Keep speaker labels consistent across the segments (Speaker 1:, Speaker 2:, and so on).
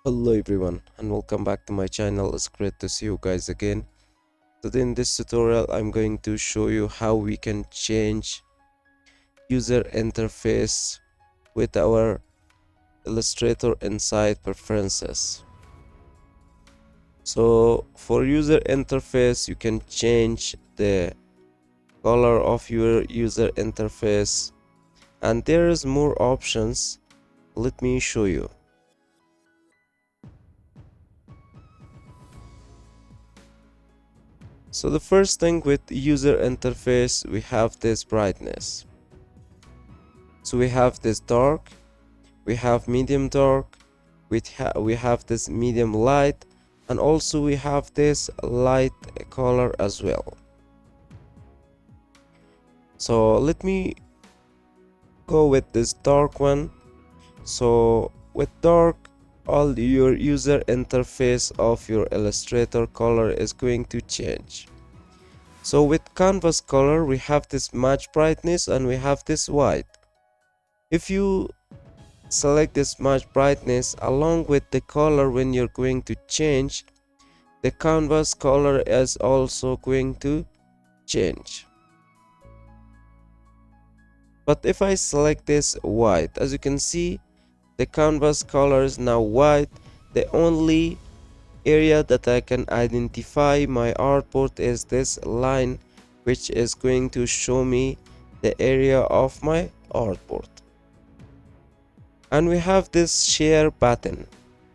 Speaker 1: Hello everyone and welcome back to my channel. It's great to see you guys again. Today in this tutorial I'm going to show you how we can change user interface with our Illustrator inside preferences. So for user interface you can change the color of your user interface and there is more options. Let me show you. So the first thing with user interface, we have this brightness. So we have this dark, we have medium dark, we have this medium light, and also we have this light color as well. So let me go with this dark one. So with dark, all your user interface of your Illustrator color is going to change. So with canvas color, we have this match brightness and we have this white. If you select this match brightness along with the color when you're going to change, the canvas color is also going to change. But if I select this white, as you can see, the canvas color is now white. The only area that I can identify my artboard is this line, which is going to show me the area of my artboard. And we have this share button.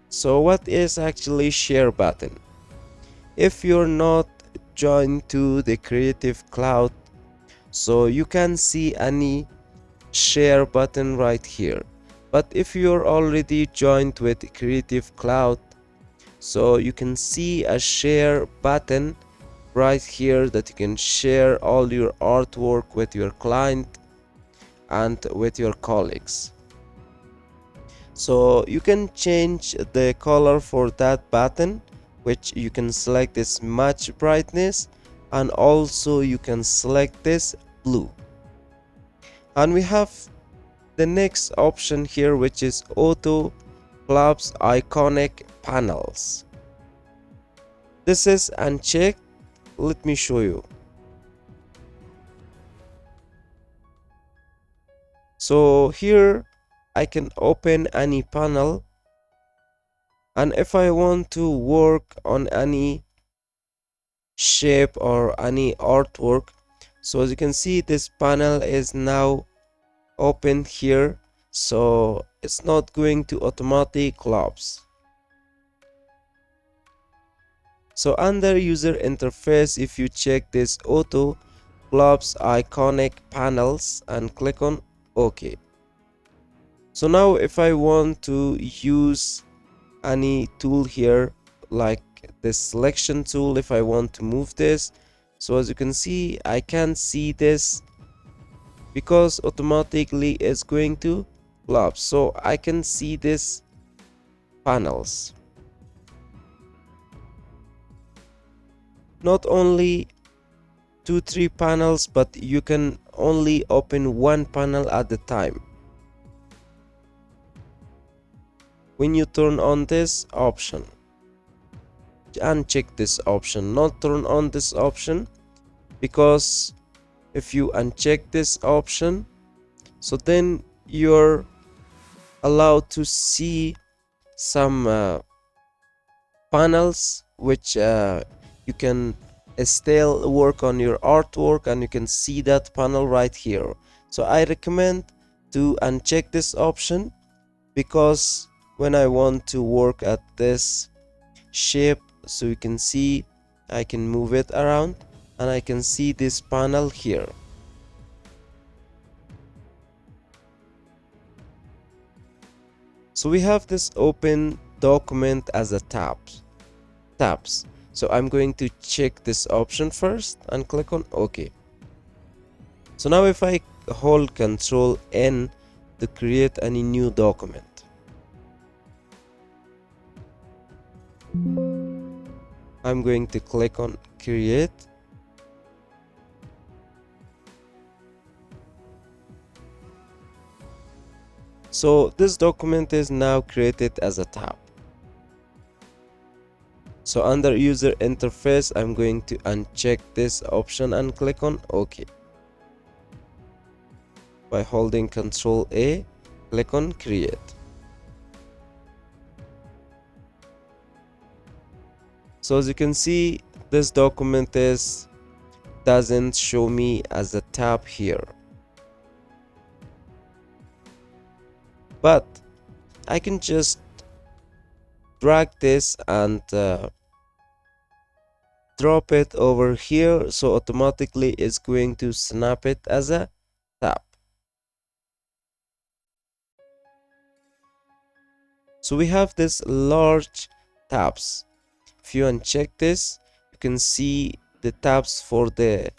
Speaker 1: So what is actually share button? If you're not joined to the Creative Cloud, so you can see any share button right here. But if you're already joined with Creative Cloud, so you can see a share button right here that you can share all your artwork with your client and with your colleagues. So you can change the color for that button, which you can select this match brightness, and also you can select this blue. And we have the next option here, which is auto clubs iconic panels. This is unchecked. Let me show you. So here I can open any panel, and if I want to work on any shape or any artwork, so as you can see, this panel is now open here, so it's not going to automatically collapse. So under user interface, if you check this auto collapse iconic panels and click on OK. So now if I want to use any tool here, like this selection tool, if I want to move this, so as you can see, I can't see this because automatically it's going to collapse. So I can see this panels. Not only 2-3 panels, but you can only open one panel at a time. When you turn on this option, uncheck this option, not turn on this option, because if you uncheck this option, so then you're allowed to see some panels which you can still work on your artwork, and you can see that panel right here. So I recommend to uncheck this option, because when I want to work at this shape, so you can see I can move it around and I can see this panel here. So we have this open document as a tabs. So I'm going to check this option first and click on OK. So now if I hold Ctrl N to create any new document, I'm going to click on create. So this document is now created as a tab. So under user interface, I'm going to uncheck this option and click on OK. By holding Ctrl A, click on create. So as you can see, this document doesn't show me as a tab here, but I can just drag this and drop it over here, so automatically it's going to snap it as a tab. So we have this large tabs. If you uncheck this, you can see the tabs for the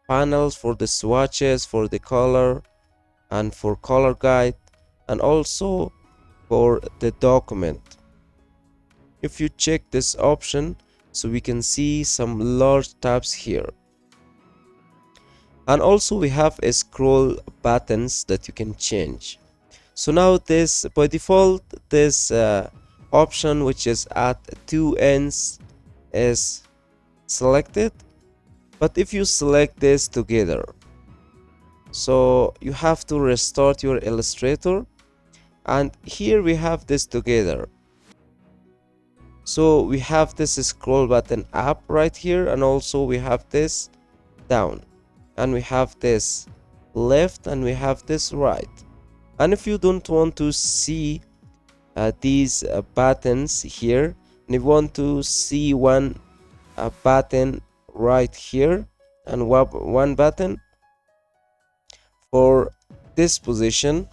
Speaker 1: panels, for the swatches, for the color, and for color guide, and also for the document. If you check this option, so we can see some large tabs here. And also we have a scroll buttons that you can change. So now this, by default, this option which is at two ends is selected, but if you select this together, so you have to restart your Illustrator, and here we have this together. So we have this scroll button up right here, and also we have this down, and we have this left, and we have this right. And if you don't want to see these buttons here, and you want to see one button right here and one button for this position,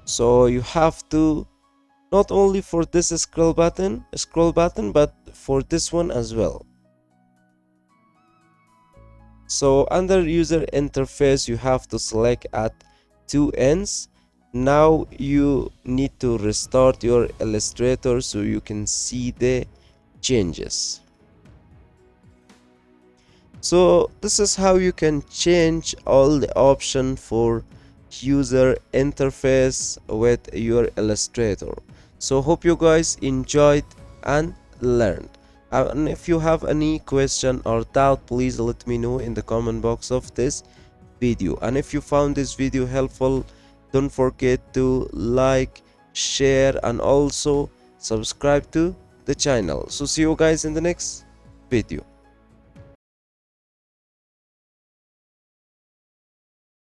Speaker 1: so you have to not only for this scroll button, but for this one as well. So under user interface, you have to select at two ends. Now you need to restart your Illustrator so you can see the changes. So this is how you can change all the option for user interface with your Illustrator. So hope you guys enjoyed and learned. And if you have any question or doubt, please let me know in the comment box of this video. And if you found this video helpful, don't forget to like, share, and also subscribe to the channel. So see you guys in the next video.